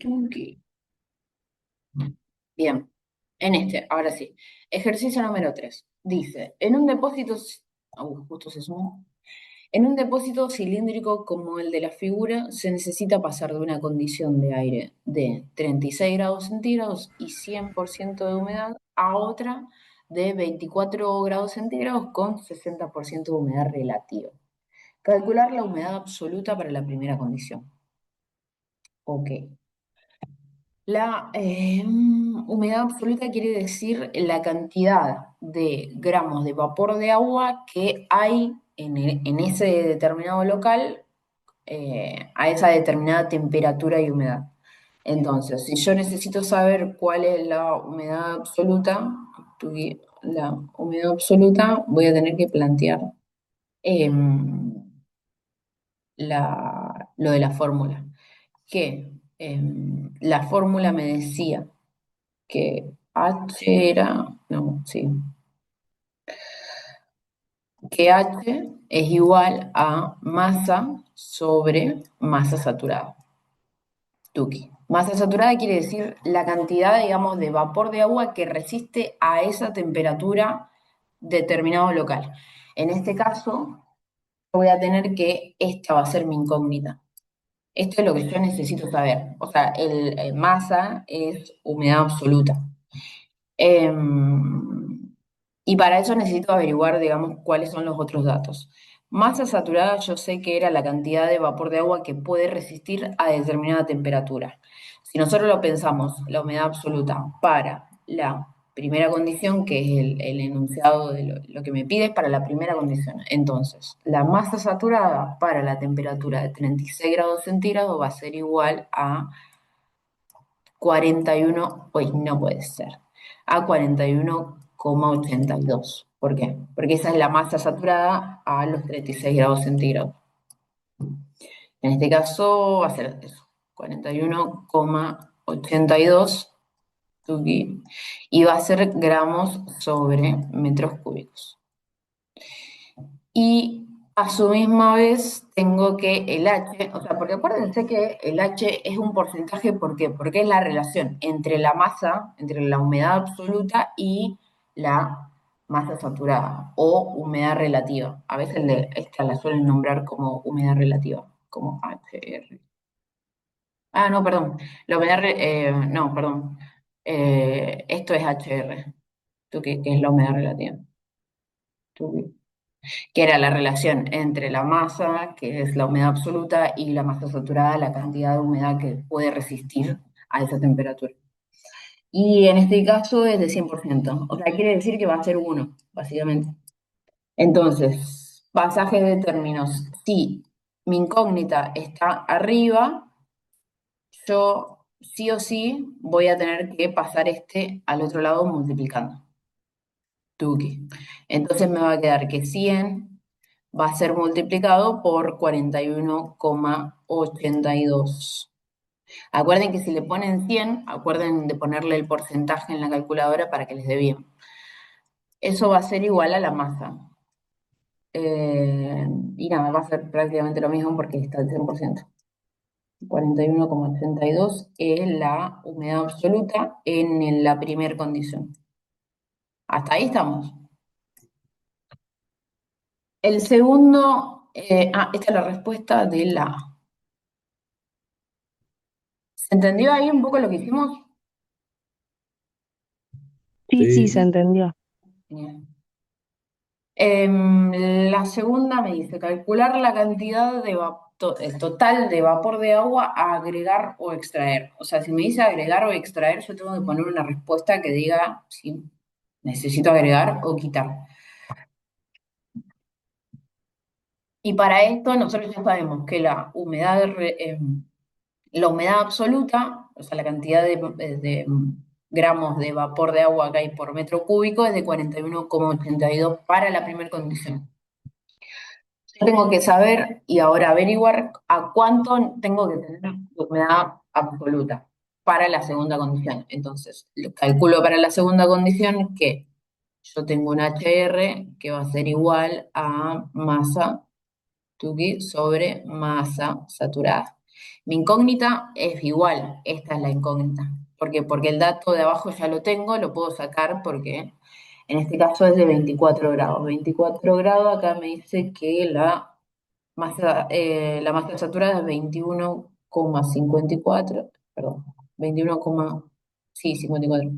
Ok. Bien, ahora sí. Ejercicio número 3. Dice, justo se sumó. En un depósito cilíndrico como el de la figura, se necesita pasar de una condición de aire de 36 grados centígrados y 100% de humedad a otra de 24 grados centígrados con 60% de humedad relativa. Calcular la humedad absoluta para la primera condición. Ok. La humedad absoluta quiere decir la cantidad de gramos de vapor de agua que hay en ese determinado local a esa determinada temperatura y humedad. Entonces, si yo necesito saber cuál es la humedad absoluta, voy a tener que plantear em, lo de la fórmula. Que la fórmula me decía que H era, no, sí, que H es igual a masa sobre masa saturada. Tuki. Masa saturada quiere decir la cantidad, digamos, de vapor de agua que resiste a esa temperatura determinado local. En este caso, voy a tener que esta va a ser mi incógnita. Esto es lo que yo necesito saber. O sea, el masa es humedad absoluta. Em, y para eso necesito averiguar, digamos, cuáles son los otros datos. Masa saturada, yo sé que era la cantidad de vapor de agua que puede resistir a determinada temperatura. Si nosotros lo pensamos, la humedad absoluta para la primera condición, que es el enunciado de lo que me pide, es para la primera condición. Entonces, la masa saturada para la temperatura de 36 grados centígrados va a ser igual a 41, hoy no puede ser, a 41,82. ¿Por qué? Porque esa es la masa saturada a los 36 grados centígrados. En este caso va a ser eso, 41,82 y va a ser gramos sobre metros cúbicos. Y a su misma vez tengo que el H, o sea, porque acuérdense que el H es un porcentaje, ¿por qué? Porque es la relación entre la masa, entre la humedad absoluta y la masa saturada o humedad relativa. A veces esta la suelen nombrar como humedad relativa, como HR. Ah, no, perdón. La humedad, no, perdón. Esto es HR, que es la humedad relativa. Que era la relación entre la masa, que es la humedad absoluta, y la masa saturada, la cantidad de humedad que puede resistir a esa temperatura. Y en este caso es de 100%, o sea, quiere decir que va a ser uno, básicamente. Entonces, pasaje de términos. Si mi incógnita está arriba, yo sí o sí voy a tener que pasar este al otro lado multiplicando. Tuki. Entonces me va a quedar que 100 va a ser multiplicado por 41,82. Acuerden que si le ponen 100, acuerden de ponerle el porcentaje en la calculadora para que les dé bien. Eso va a ser igual a la masa. Y nada, va a ser prácticamente lo mismo porque está al 100%. 41,82 es la humedad absoluta en la primera condición. Hasta ahí estamos. El segundo, esta es la respuesta de la A. ¿Se entendió ahí un poco lo que hicimos? Sí, sí, se Sí, entendió. Genial. La segunda me dice calcular la cantidad el total de vapor de agua a agregar o extraer. O sea, si me dice agregar o extraer, yo tengo que poner una respuesta que diga si necesito agregar o quitar. Y para esto nosotros ya sabemos que la humedad absoluta, o sea, la cantidad de gramos de vapor de agua que hay por metro cúbico es de 41,82 para la primera condición. Yo tengo que saber y ahora averiguar a cuánto tengo que tener de humedad absoluta para la segunda condición. Entonces, lo calculo para la segunda condición que yo tengo un HR que va a ser igual a masa Tuki sobre masa saturada. Mi incógnita es igual, esta es la incógnita. ¿Por qué? Porque el dato de abajo ya lo tengo, lo puedo sacar porque en este caso es de 24 grados. 24 grados, acá me dice que la masa saturada es 21,54, perdón, 21, sí, 54.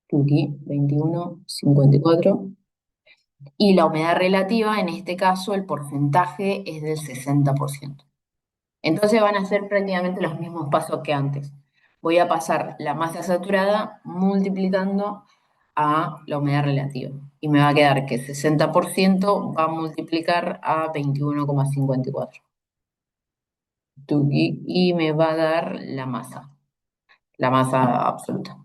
Tuki, 21,54. Y la humedad relativa, en este caso, el porcentaje es del 60%. Entonces van a ser prácticamente los mismos pasos que antes. Voy a pasar la masa saturada multiplicando a la humedad relativa. Y me va a quedar que 60% va a multiplicar a 21,54. Tuki, y me va a dar la masa absoluta.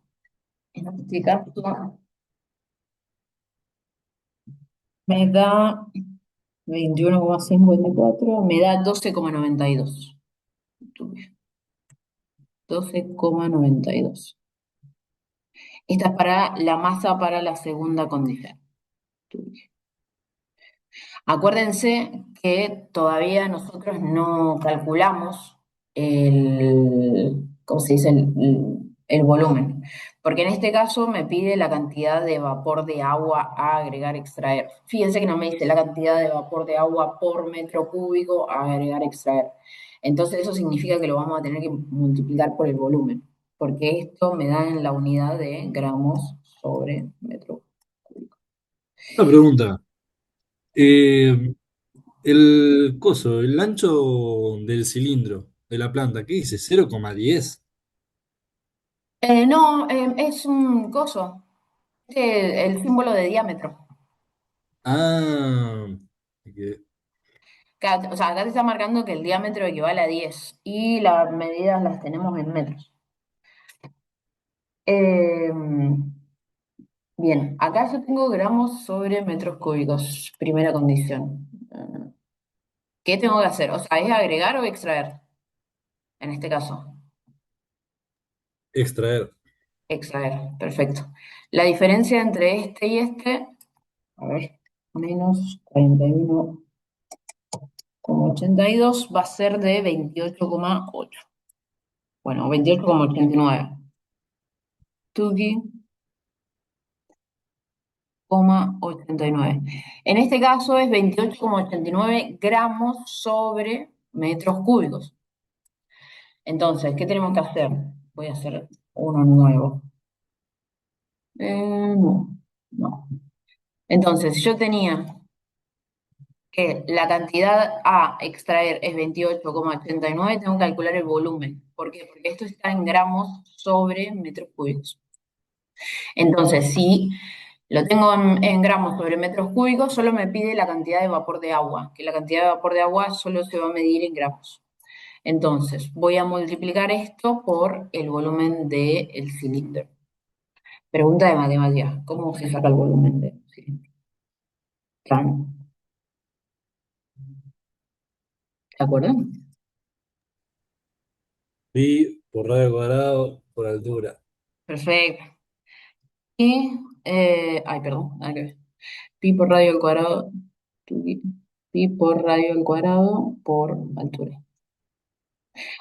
En este caso me da 21,54, me da 12,92. 12,92. Esta es para la masa para la segunda condición. Acuérdense que todavía nosotros no calculamos ¿cómo se dice? El volumen. Porque en este caso me pide la cantidad de vapor de agua a agregar, extraer. Fíjense que no me dice la cantidad de vapor de agua por metro cúbico a agregar, extraer. Entonces eso significa que lo vamos a tener que multiplicar por el volumen. Porque esto me da en la unidad de gramos sobre metro cúbico. Una pregunta. El coso, el ancho del cilindro de la planta, ¿qué dice? 0,10. No, es un coso. El símbolo de diámetro. Ah, que- O sea, acá te está marcando que el diámetro equivale a 10 y las medidas las tenemos en metros. Eh, bien, acá yo tengo gramos sobre metros cúbicos, primera condición. ¿Qué tengo que hacer? O sea, ¿es agregar o extraer? En este caso, extraer. extraer, perfecto. La diferencia entre este y este, a ver, menos 41,82 va a ser de 28,8. Bueno, 28,89. Tuki, 89. En este caso es 28,89 gramos sobre metros cúbicos. Entonces, ¿qué tenemos que hacer? Voy a hacer uno nuevo. No, no. Entonces, yo tenía que la cantidad a extraer es 28,89, tengo que calcular el volumen. ¿Por qué? Porque esto está en gramos sobre metros cúbicos. Entonces, si lo tengo en gramos sobre metros cúbicos, solo me pide la cantidad de vapor de agua, que la cantidad de vapor de agua solo se va a medir en gramos. Entonces, voy a multiplicar esto por el volumen del cilindro. Pregunta de matemáticas, ¿cómo se saca el volumen del cilindro? Claro, ¿de acuerdo? Pi por radio cuadrado por altura. Perfecto. Y, ay, perdón, nada que ver. Pi por radio al cuadrado, pi pi por radio al cuadrado por altura.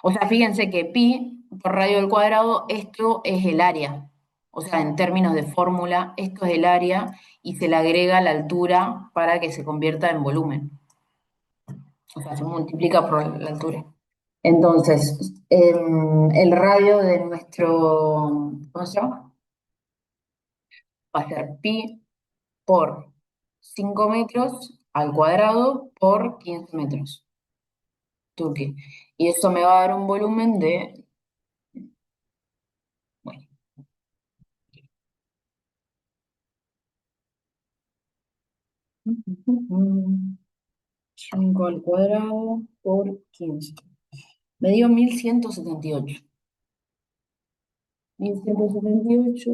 O sea, fíjense que pi por radio al cuadrado, esto es el área. O sea, en términos de fórmula, esto es el área y se le agrega la altura para que se convierta en volumen. O sea, se multiplica por la altura. Entonces, el radio de nuestro, ¿cómo se llama? Va a ser pi por 5 metros al cuadrado por 15 metros. Tuque. Y eso me va a dar un volumen de, bueno, 5 al cuadrado por 15. Me dio 1178. 1178,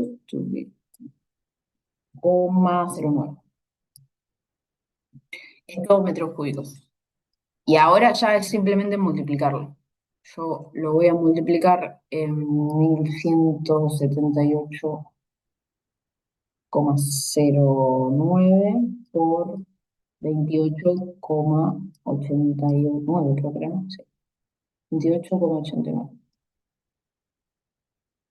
coma 09. En todos metros cúbicos. Y ahora ya es simplemente multiplicarlo. Yo lo voy a multiplicar en 1178,09 por 28,89, creo que era, ¿no? Sí. 28,89.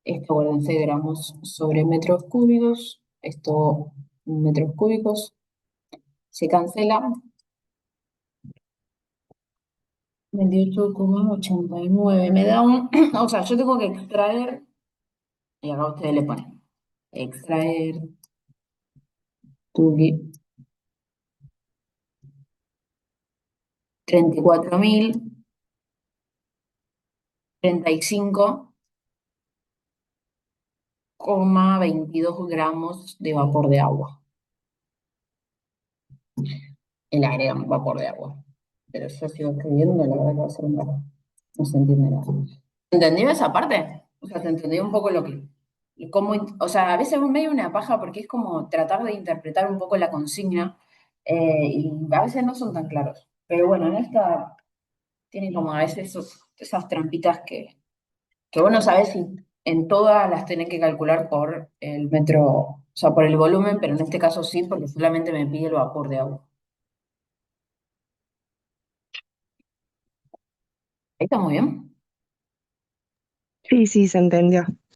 Esto, acuérdense, gramos sobre metros cúbicos. Esto, metros cúbicos, se cancela. 28,89 me da un, o sea, yo tengo que extraer, y acá ustedes le ponen, extraer, tuqui, 34.035,22 gramos de vapor de agua. Le agregan vapor de agua. Pero yo sigo escribiendo, la verdad que va a ser un barro. No se entiende nada. ¿Entendió esa parte? O sea, se entendió un poco lo que... y cómo, o sea, a veces es medio una paja porque es como tratar de interpretar un poco la consigna y a veces no son tan claros. Pero bueno, en esta tienen como a veces esas trampitas que vos no sabés si en todas las tenés que calcular por el metro, o sea, por el volumen, pero en este caso sí, porque solamente me pide el vapor de agua. Ahí está muy bien. Sí, sí, se entendió.